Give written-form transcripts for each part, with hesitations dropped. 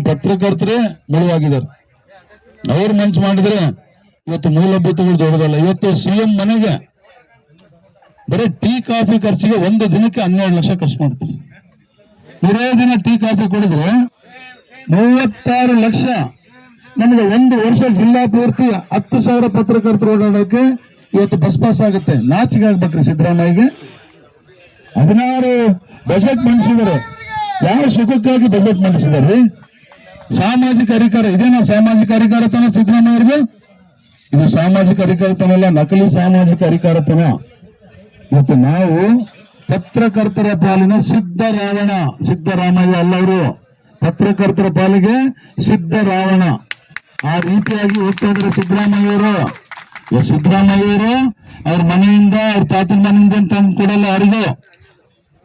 ಪತ್ರಕರ್ತರೇ ಮುಳುವಾಗಿದ್ದಾರೆ. ಅವ್ರು ಮನ್ಸು ಮಾಡಿದ್ರೆ ಇವತ್ತು ಮೂಲಭೂತಗಳು ದೊಡ್ಡದಲ್ಲ. ಇವತ್ತು ಸಿಎಂ ಮನೆಗೆ ಬರೀ ಟೀ ಕಾಫಿ ಖರ್ಚಿಗೆ ಒಂದು ದಿನಕ್ಕೆ 12 ಲಕ್ಷ ಖರ್ಚು ಮಾಡ್ತಾರೆ. ಇದೇ ದಿನ ಟೀ ಕಾಫಿ ಕುಡಿದ್ರೆ 36 ಲಕ್ಷ. ನಮಗೆ ಒಂದು ವರ್ಷ ಜಿಲ್ಲಾ ಪೂರ್ತಿ 10,000 ಪತ್ರಕರ್ತರು ಓಡಾಡೋಕೆ ಇವತ್ತು ಬಸ್ ಪಾಸ್ ಆಗುತ್ತೆ. ನಾಚಿಕೆ ಆಗ್ಬೇಕ್ರಿ ಸಿದ್ದರಾಮಯ್ಯಗೆ. 16 ಬಜೆಟ್ ಮಂಡಿಸಿದ್ದಾರೆ. ಯಾವ ಸುಖಕ್ಕಾಗಿ ಬಜೆಟ್ ಮಂಡಿಸಿದಾರೆ? ಸಾಮಾಜಿಕ ಅಧಿಕಾರ ಇದೇನಾ? ಸಾಮಾಜಿಕ ಅಧಿಕಾರತನ ಸಿದ್ದರಾಮಯ್ಯರಿಗೆ? ಇದು ಸಾಮಾಜಿಕ ಅಧಿಕಾರತನ ಅಲ್ಲ, ನಕಲಿ ಸಾಮಾಜಿಕ ಅಧಿಕಾರತನ. ಇವತ್ತು ನಾವು ಪತ್ರಕರ್ತರ ಪಾಲಿನ ಸಿದ್ದರಾಮಯ್ಯ ಅಲ್ಲ, ಅವರು ಪತ್ರಕರ್ತರ ಪಾಲಿಗೆ ಸಿದ್ದರಾವಣ. ಆ ರೀತಿಯಾಗಿ ಹೋಗ್ತಾ ಇದ್ದಾರೆ ಸಿದ್ದರಾಮಯ್ಯವರು. ಅವ್ರ ಮನೆಯಿಂದ, ಅವ್ರ ತಾತನ ಮನೆಯಿಂದ ತಂದು ಕೊಡಲ್ಲ ಯಾರಿಗೂ.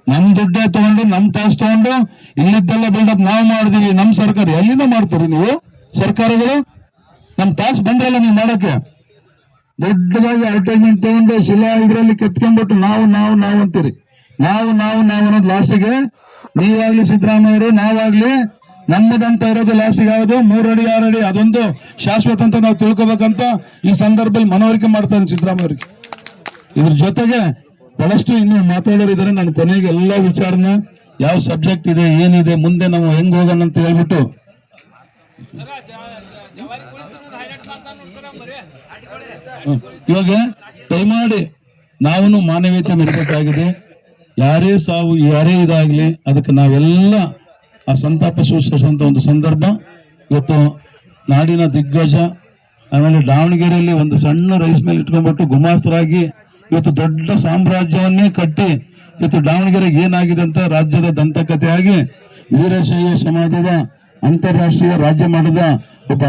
ನಮ್ ದುಡ್ಡೇ ತಗೊಂಡು, ನಮ್ ಟ್ಯಾಕ್ಸ್ ತಗೊಂಡು ಇಲ್ಲಿದ್ದೆಲ್ಲ ಬಿಲ್ಡಪ್ ನಾವು ಮಾಡಿದೀವಿ. ನಮ್ ಸರ್ಕಾರ ಎಲ್ಲಿಂದ ಮಾಡ್ತೀರಿ ನೀವು? ಸರ್ಕಾರಗಳು ನಮ್ ಟ್ಯಾಕ್ಸ್ ಬಂದ್ರಲ್ಲ ನೀವು ಮಾಡಕ್ಕೆ. ದೊಡ್ಡದಾಗಿ ಅಡ್ವರ್ಟೈಸ್ಮೆಂಟ್ ತಗೊಂಡು ಶಿಲಾ ಇದ್ರಲ್ಲಿ ಕೆತ್ಕೊಂಡ್ಬಿಟ್ಟು ನಾವು ಅಂತೀರಿ. ನಾವು ಅನ್ನೋದು ಲಾಸ್ಟಿಗೆ ನೀವಾಗ್ಲಿ ಸಿದ್ದರಾಮಯ್ಯರು, ನಾವಾಗ್ಲಿ ನಮ್ಮದಂತ ಇರೋದು ಲಾಸ್ಟಿಗೆ ಯಾವುದು 3 ಅಡಿ 6 ಅಡಿ ಅದೊಂದು ಶಾಶ್ವತ ಅಂತ ನಾವು ತಿಳ್ಕೊಬೇಕಂತ ಈ ಸಂದರ್ಭದಲ್ಲಿ ಮನವರಿಕೆ ಮಾಡ್ತಾನೆ ಸಿದ್ದರಾಮಯ್ಯರಿಗೆ. ಇದ್ರ ಜೊತೆಗೆ ಬಹಳಷ್ಟು ಇನ್ನು ಮಾತಾಡೋರಿದ್ದಾರೆ. ನಾನು ಕೊನೆಗೆ ಎಲ್ಲ ವಿಚಾರನ ಯಾವ ಸಬ್ಜೆಕ್ಟ್ ಇದೆ, ಏನಿದೆ, ಮುಂದೆ ನಾವು ಹೆಂಗ್ ಹೋಗೋಣ ಅಂತ ಹೇಳ್ಬಿಟ್ಟು ಇವಾಗ ದಯಮಾಡಿ ನಾವು ಮಾನವೀಯತೆ ಮೆರಬೇಕಾಗಿದೆ. ಯಾರೇ ಸಾವು, ಯಾರೇ ಇದಾಗ್ಲಿ ಅದಕ್ಕೆ ನಾವೆಲ್ಲ ಆ ಸಂತಾಪ ಸೂಚಿಸುವಂತ ಒಂದು ಸಂದರ್ಭ. ಇವತ್ತು ನಾಡಿನ ದಿಗ್ಗಜ, ಆಮೇಲೆ ದಾವಣಗೆರೆಯಲ್ಲಿ ಒಂದು ಸಣ್ಣ ರೈಸ್ ಮೇಲೆ ಇಟ್ಕೊಂಡ್ಬಿಟ್ಟು ಗುಮಾಸ್ತರಾಗಿ ಇವತ್ತು ದೊಡ್ಡ ಸಾಮ್ರಾಜ್ಯವನ್ನೇ ಕಟ್ಟಿ ಇವತ್ತು ದಾವಣಗೆರೆಗೆ ಏನಾಗಿದೆ ಅಂತ ರಾಜ್ಯದ ದಂತಕಥೆಯಾಗಿ ವೀರಶೈವ ಸಮಾಜದ ಅಂತಾರಾಷ್ಟ್ರೀಯ ರಾಜ್ಯ ಮಾಡಿದ ಒಬ್ಬ